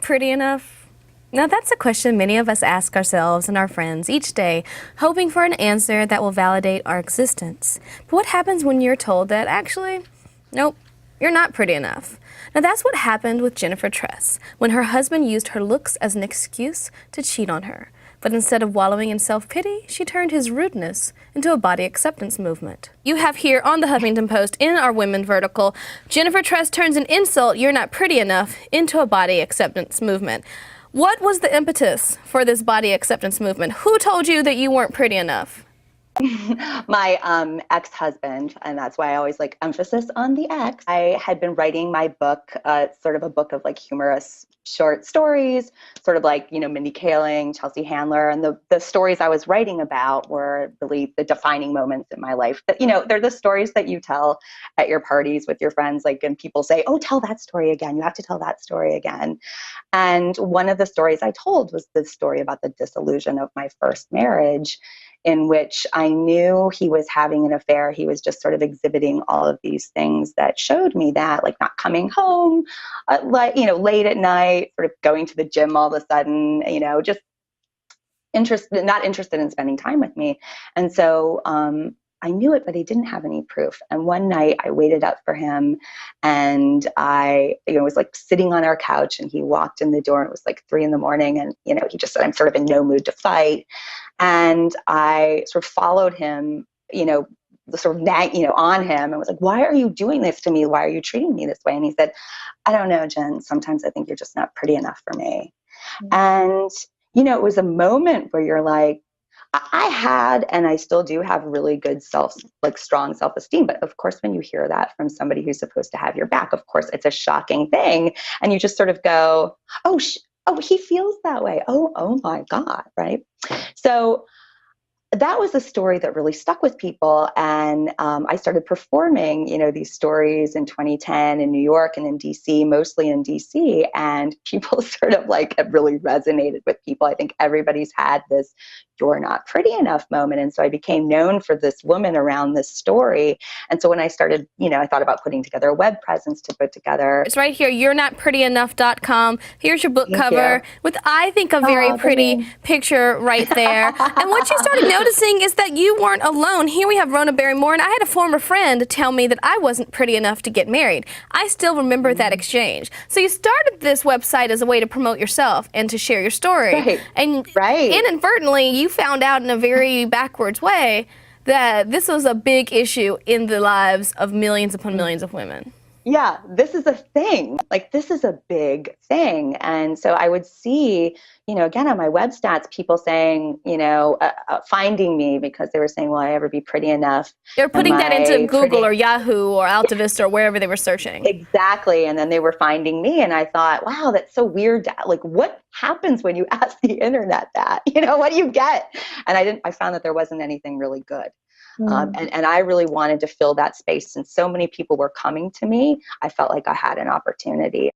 pretty enough? Now that's a question many of us ask ourselves and our friends each day, hoping for an answer that will validate our existence. But what happens when you're told that actually, nope, you're not pretty enough? Now that's what happened with Jennifer Tress when her husband used her looks as an excuse to cheat on her. But instead of wallowing in self-pity, she turned his rudeness into a body acceptance movement. You have here on the Huffington Post, in our women vertical, Jennifer Tress turns an insult, "You're not pretty enough," into a body acceptance movement. What was the impetus for this body acceptance movement? Who told you that you weren't pretty enough? My ex-husband, and that's why I always like emphasis on the ex. I had been writing my book, sort of a book of like humorous short stories, sort of like, Mindy Kaling, Chelsea Handler. And the stories I was writing about were really the defining moments in my life. That, they're the stories that you tell at your parties with your friends, like, and people say, "Oh, tell that story again. You have to tell that story again." And one of the stories I told was the story about the disillusion of my first marriage, in which I knew he was having an affair. He was just sort of exhibiting all of these things that showed me that, like not coming home, late at night, sort of going to the gym all of a sudden, just not interested in spending time with me. And so I knew it, but he didn't have any proof. And one night I waited up for him, and I, was like sitting on our couch, and he walked in the door, and it was like 3 a.m. and, he just said, "I'm sort of in no mood to fight." And I sort of followed him, sort of on him, and was like, "Why are you doing this to me? Why are you treating me this way?" And he said, "I don't know, Jen, sometimes I think you're just not pretty enough for me." Mm-hmm. And, it was a moment where you're like, I had, and I still do have really good strong self-esteem. But of course, when you hear that from somebody who's supposed to have your back, of course, it's a shocking thing. And you just sort of go, oh, he feels that way. Oh my God. Right. So that was a story that really stuck with people. And I started performing, these stories in 2010 in New York and in DC, mostly in DC. And people sort of like have really resonated with people. I think everybody's had this "you're not pretty enough" moment. And so I became known for this woman around this story. And so when I started, I thought about putting together a web presence to put together. It's right here, you'renotprettyenough.com. Here's your book cover with, I think, a very pretty picture right there. And what you started noticing is that you weren't alone. Here we have Rona Barrymore, and I had a former friend tell me that I wasn't pretty enough to get married. I still remember that exchange. So you started this website as a way to promote yourself and to share your story. Right. And inadvertently, you found out in a very backwards way that this was a big issue in the lives of millions upon millions of women. Yeah, this is a thing. Like, this is a big thing. And so I would see, again, on my web stats, people saying, finding me because they were saying, "Will I ever be pretty enough?" They're putting that into Google or Yahoo or Alta Vista or wherever they were searching. Exactly. And then they were finding me. And I thought, wow, that's so weird. Like, what happens when you ask the internet that? What do you get? And I found that there wasn't anything really good. And I really wanted to fill that space. And so many people were coming to me. I felt like I had an opportunity.